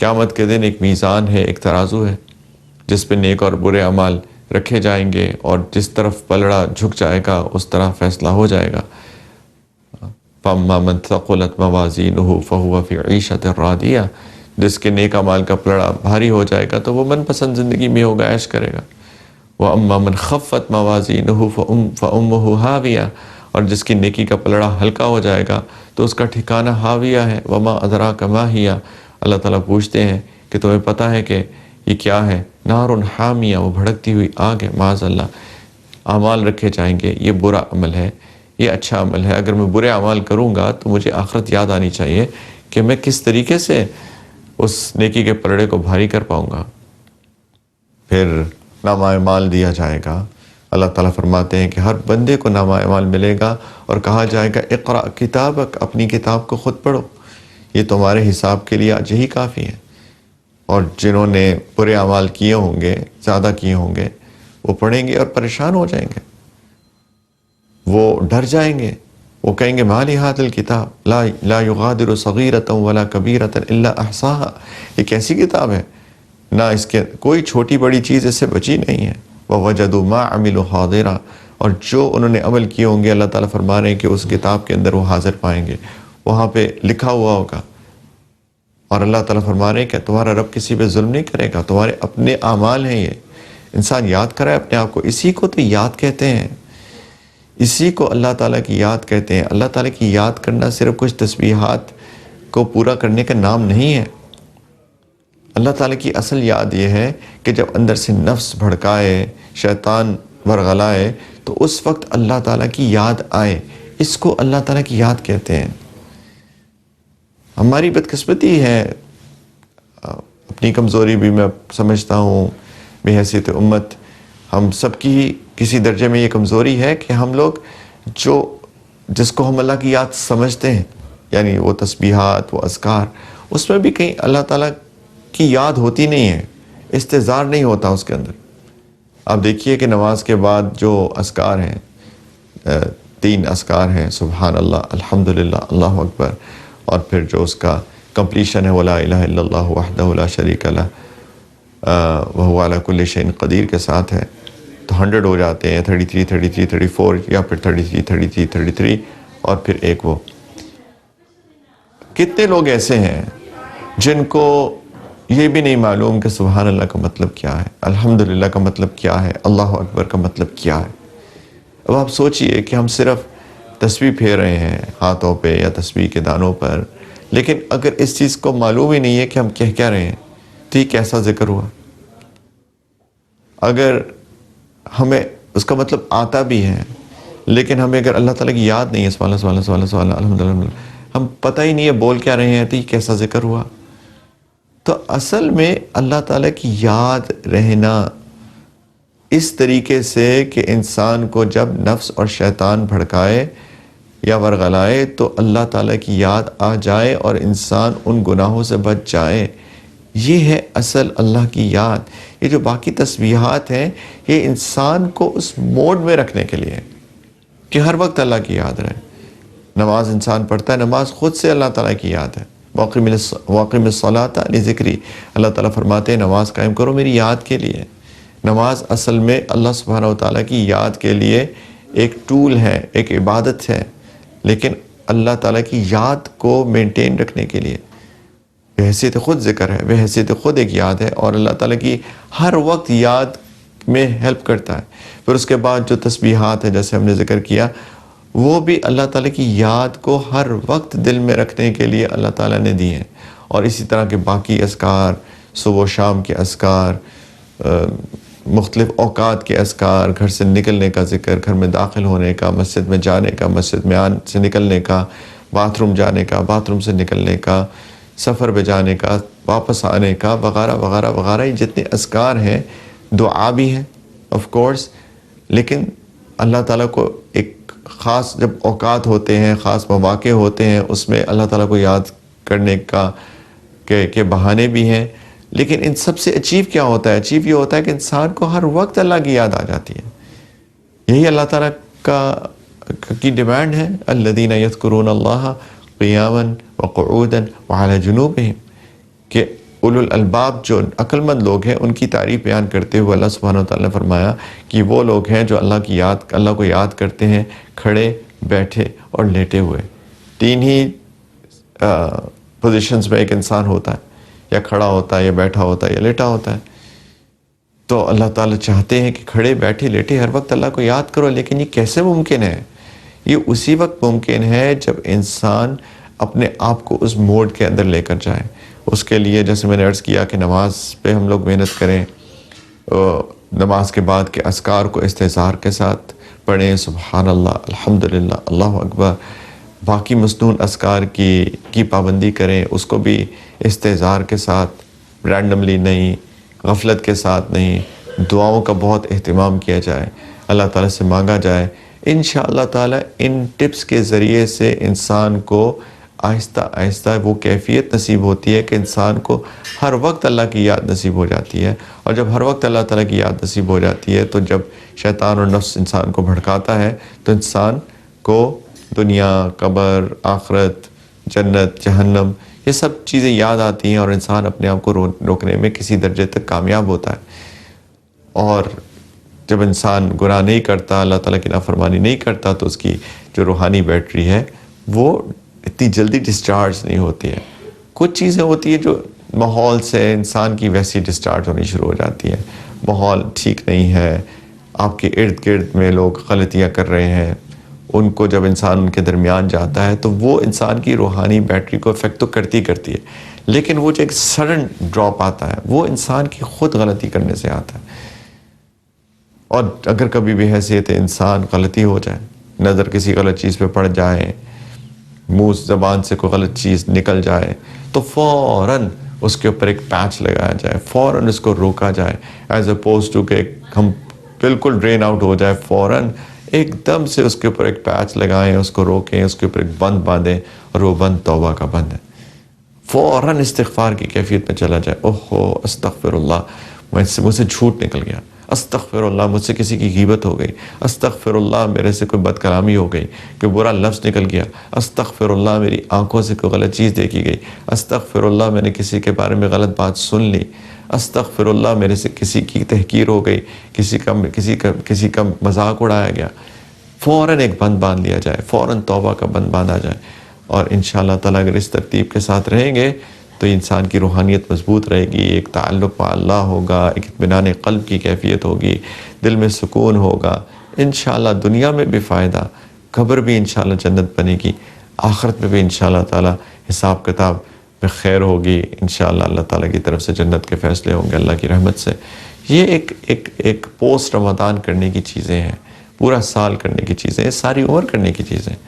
قیامت کے دن ایک میزان ہے، ایک ترازو ہے جس پہ نیک اور برے اعمال رکھے جائیں گے، اور جس طرف پلڑا جھک جائے گا اس طرح فیصلہ ہو جائے گا۔ فَأَمَّا مَنْ ثَقُلَتْ مَوَازِينُهُ فَهُوَ فِي عِيشَةٍ رَاضِيَةٍ، جس کے نیک اعمال کا پلڑا بھاری ہو جائے گا تو وہ من پسند زندگی میں ہوگا، عیش کرے گا۔ وَأَمَّا مَنْ خَفَّتْ مَوَازِينُهُ فَأُمُّهُ هَاوِيَةٌ، اور جس کی نیکی کا پلڑا ہلکا ہو جائے گا تو اس کا ٹھکانہ ہاویہ ہے۔ وَمَا أَدْرَاكَ مَا هِيَ، اللہ تعالیٰ پوچھتے ہیں کہ تمہیں پتہ ہے کہ یہ کیا ہے؟ نار حامیہ، وہ بھڑکتی ہوئی آگ ہے۔ معاذ اللہ، اعمال رکھے جائیں گے، یہ برا عمل ہے، یہ اچھا عمل ہے۔ اگر میں برے اعمال کروں گا تو مجھے آخرت یاد آنی چاہیے کہ میں کس طریقے سے اس نیکی کے پلڑے کو بھاری کر پاؤں گا۔ پھر نامہ اعمال دیا جائے گا۔ اللہ تعالیٰ فرماتے ہیں کہ ہر بندے کو نامہ اعمال ملے گا اور کہا جائے گا اقرأ کتابک، اپنی کتاب کو خود پڑھو، یہ تمہارے حساب کے لیے آج یہی کافی ہے۔ اور جنہوں نے برے اعمال کیے ہوں گے، زیادہ کیے ہوں گے، وہ پڑھیں گے اور پریشان ہو جائیں گے، وہ ڈر جائیں گے، وہ کہیں گے ما لہذا الکتاب لا یغادر صغیرۃ ولا کبیرۃ الا احصاها، یہ کیسی کتاب ہے، نہ اس کے کوئی چھوٹی بڑی چیز اس سے بچی نہیں ہے۔ ووجدوا ما عملوا حاضرا، اور جو انہوں نے عمل کیے ہوں گے اللہ تعالیٰ فرما رہے ہیں کہ اس کتاب کے اندر وہ حاضر پائیں گے، وہاں پہ لکھا ہوا ہوگا۔ اور اللہ تعالیٰ فرما رہے ہیں کہ تمہارا رب کسی پہ ظلم نہیں کرے گا، تمہارے اپنے اعمال ہیں یہ۔ انسان یاد کرے اپنے آپ کو، اسی کو تو یاد کہتے ہیں، اسی کو اللہ تعالیٰ کی یاد کہتے ہیں۔ اللہ تعالیٰ کی یاد کرنا صرف کچھ تسبیحات کو پورا کرنے کا نام نہیں ہے۔ اللہ تعالیٰ کی اصل یاد یہ ہے کہ جب اندر سے نفس بھڑکائے، شیطان ورغلائے، تو اس وقت اللہ تعالیٰ کی یاد آئے، اس کو اللہ تعالیٰ کی یاد کہتے ہیں۔ ہماری بدقسمتی ہے، اپنی کمزوری بھی میں سمجھتا ہوں، بحیثیت امت ہم سب کی کسی درجے میں یہ کمزوری ہے کہ ہم لوگ جس کو ہم اللہ کی یاد سمجھتے ہیں، یعنی وہ تسبیحات، وہ اذکار، اس میں بھی کہیں اللہ تعالیٰ کی یاد ہوتی نہیں ہے، استحضار نہیں ہوتا اس کے اندر۔ آپ دیکھیے کہ نماز کے بعد جو اذکار ہیں، 3 اذکار ہیں، سبحان اللہ، الحمدللہ، اللہ اکبر، اور پھر جو اس کا کمپلیشن ہے وَلَا إِلَهَ إِلَّا اللَّهُ وَحْدَهُ لَا شَرِيكَ لَهُ وَهُوَ عَلَى كُلِّ شَيْءٍ قدیر کے ساتھ ہے، تو 100 ہو جاتے ہیں، 33 33 34 یا پھر 33 33 33 اور پھر ایک وہ۔ کتنے لوگ ایسے ہیں جن کو یہ بھی نہیں معلوم کہ سبحان اللہ کا مطلب کیا ہے، الحمدللہ کا مطلب کیا ہے، اللہ اکبر کا مطلب کیا ہے۔ اب آپ سوچئے کہ ہم صرف تسبیح پھیر رہے ہیں ہاتھوں پہ یا تسبیح کے دانوں پر، لیکن اگر اس چیز کو معلوم ہی نہیں ہے کہ ہم کہہ رہے ہیں تو یہ کیسا ذکر ہوا؟ اگر ہمیں اس کا مطلب آتا بھی ہے لیکن ہمیں اگر اللہ تعالیٰ کی یاد نہیں ہے، سبحان اللہ، سبحان اللہ، سبحان اللہ، سبحان اللہ، الحمدللہ، ہم پتہ ہی نہیں ہے بول کیا رہے ہیں، تو یہ کیسا ذکر ہوا؟ تو اصل میں اللہ تعالیٰ کی یاد رہنا اس طریقے سے کہ انسان کو جب نفس اور شیطان بھڑکائے یا ورغلائے تو اللہ تعالیٰ کی یاد آ جائے اور انسان ان گناہوں سے بچ جائے، یہ ہے اصل اللہ کی یاد۔ یہ جو باقی تسبیحات ہیں یہ انسان کو اس موڈ میں رکھنے کے لیے کہ ہر وقت اللہ کی یاد رہے۔ نماز انسان پڑھتا ہے، نماز خود سے اللہ تعالیٰ کی یاد ہے۔ وَأَقِمِ الصَّلَاةَ لِذِكْرِي، اللہ تعالیٰ فرماتے ہیں نماز قائم کرو میری یاد کے لیے۔ نماز اصل میں اللہ سبحانہ وتعالیٰ کی یاد کے لیے ایک ٹول ہے، ایک عبادت ہے، لیکن اللہ تعالیٰ کی یاد کو مینٹین رکھنے کے لیے بحیثیت خود ذکر ہے، بحیثیت خود ایک یاد ہے، اور اللہ تعالیٰ کی ہر وقت یاد میں ہیلپ کرتا ہے۔ پھر اس کے بعد جو تسبیحات ہیں جیسے ہم نے ذکر کیا، وہ بھی اللہ تعالیٰ کی یاد کو ہر وقت دل میں رکھنے کے لیے اللہ تعالیٰ نے دی ہیں۔ اور اسی طرح کے باقی اذکار، صبح و شام کے اذکار، مختلف اوقات کے اذکار، گھر سے نکلنے کا ذکر، گھر میں داخل ہونے کا، مسجد میں جانے کا، مسجد میں سے نکلنے کا، باتھ روم جانے کا، باتھ روم سے نکلنے کا، سفر پہ جانے کا، واپس آنے کا، وغیرہ وغیرہ وغیرہ، یہ جتنے اذکار ہیں، دعا بھی ہیں آف کورس، لیکن اللہ تعالیٰ کو ایک خاص جب اوقات ہوتے ہیں، خاص مواقع ہوتے ہیں، اس میں اللہ تعالیٰ کو یاد کرنے کا کے بہانے بھی ہیں۔ لیکن ان سب سے اچیو کیا ہوتا ہے؟ اچیو یہ ہوتا ہے کہ انسان کو ہر وقت اللہ کی یاد آ جاتی ہے۔ یہی اللہ تعالیٰ کی ڈیمانڈ ہے، الذین یذکرون اللہ قیاما وقعودا وعلی جنوبہم، کہ اولو الالباب جو عقل مند لوگ ہیں ان کی تعریف بیان کرتے ہوئے اللہ سبحانہ و تعالیٰ نے فرمایا کہ وہ لوگ ہیں جو اللہ کو یاد کرتے ہیں کھڑے، بیٹھے اور لیٹے ہوئے۔ تین ہی پوزیشنز میں ایک انسان ہوتا ہے، یا کھڑا ہوتا ہے، یا بیٹھا ہوتا ہے، یا لیٹا ہوتا ہے۔ تو اللہ تعالیٰ چاہتے ہیں کہ کھڑے، بیٹھے، لیٹے ہر وقت اللہ کو یاد کرو، لیکن یہ کیسے ممکن ہے؟ یہ اسی وقت ممکن ہے جب انسان اپنے آپ کو اس موڈ کے اندر لے کر جائے۔ اس کے لیے جیسے میں نے عرض کیا کہ نماز پہ ہم لوگ محنت کریں، نماز کے بعد کے اذکار کو استحضار کے ساتھ پڑھیں، سبحان اللہ، الحمدللہ، اللہ اکبر۔ باقی مسنون اذکار کی پابندی کریں، اس کو بھی استحضار کے ساتھ، رینڈملی نہیں، غفلت کے ساتھ نہیں، دعاؤں کا بہت اہتمام کیا جائے، اللہ تعالیٰ سے مانگا جائے۔ انشاءاللہ تعالیٰ ان ٹپس کے ذریعے سے انسان کو آہستہ آہستہ وہ کیفیت نصیب ہوتی ہے کہ انسان کو ہر وقت اللہ کی یاد نصیب ہو جاتی ہے۔ اور جب ہر وقت اللہ تعالیٰ کی یاد نصیب ہو جاتی ہے تو جب شیطان اور نفس انسان کو بھڑکاتا ہے تو انسان کو دنیا، قبر، آخرت، جنت، جہنم، یہ سب چیزیں یاد آتی ہیں اور انسان اپنے آپ کو روکنے میں کسی درجے تک کامیاب ہوتا ہے۔ اور جب انسان گناہ نہیں کرتا، اللہ تعالیٰ کی نافرمانی نہیں کرتا، تو اس کی جو روحانی بیٹری ہے وہ اتنی جلدی ڈسچارج نہیں ہوتی ہے۔ کچھ چیزیں ہوتی ہیں جو ماحول سے انسان کی ویسی ڈسچارج ہونی شروع ہو جاتی ہے۔ ماحول ٹھیک نہیں ہے، آپ کے ارد گرد میں لوگ غلطیاں کر رہے ہیں، ان کو جب انسان ان کے درمیان جاتا ہے تو وہ انسان کی روحانی بیٹری کو افیکٹ تو کرتی ہے، لیکن وہ جو ایک سڈن ڈراپ آتا ہے وہ انسان کی خود غلطی کرنے سے آتا ہے۔ اور اگر کبھی بھی حیثیت انسان غلطی ہو جائے، نظر کسی غلط چیز پہ پڑ جائے، منہ زبان سے کوئی غلط چیز نکل جائے، تو فوراً اس کے اوپر ایک پیچ لگایا جائے، فوراً اس کو روکا جائے، ایز اپوز ٹو کہ ہم بالکل ڈرین آؤٹ ہو جائے، فوراً ایک دم سے اس کے اوپر ایک پیچ لگائیں، اس کو روکیں، اس کے اوپر ایک بند باندھیں، اور وہ بند توبہ کا بند ہے۔ فوراً استغفار کی کیفیت میں چلا جائے، اوہو استغفر اللہ، مجھ سے جھوٹ نکل گیا، استغفر اللہ مجھ سے کسی کی غیبت ہو گئی، استغفر اللہ میرے سے کوئی بد کلامی ہو گئی، کوئی برا لفظ نکل گیا، استغفر اللہ میری آنکھوں سے کوئی غلط چیز دیکھی گئی، استغفر اللہ میں نے کسی کے بارے میں غلط بات سن لی، استغفر اللہ میرے سے کسی کی تحقیر ہو گئی، کسی کا مذاق اڑایا گیا۔ فوراً ایک بند باندھ لیا جائے، فوراً توبہ کا بند باندھا جائے، اور انشاءاللہ تعالیٰ اگر اس ترتیب کے ساتھ رہیں گے تو انسان کی روحانیت مضبوط رہے گی، ایک تعلق با اللہ ہوگا، ایک اطمینان قلب کی کیفیت ہوگی، دل میں سکون ہوگا، انشاءاللہ دنیا میں بھی فائدہ، قبر بھی انشاءاللہ جنت بنے گی، آخرت میں بھی انشاءاللہ تعالیٰ حساب کتاب میں خیر ہوگی، انشاءاللہ اللہ تعالیٰ کی طرف سے جنت کے فیصلے ہوں گے اللہ کی رحمت سے۔ یہ ایک پوسٹ رمضان کرنے کی چیزیں ہیں، پورا سال کرنے کی چیزیں ہیں، ساری عمر کرنے کی چیزیں ہیں۔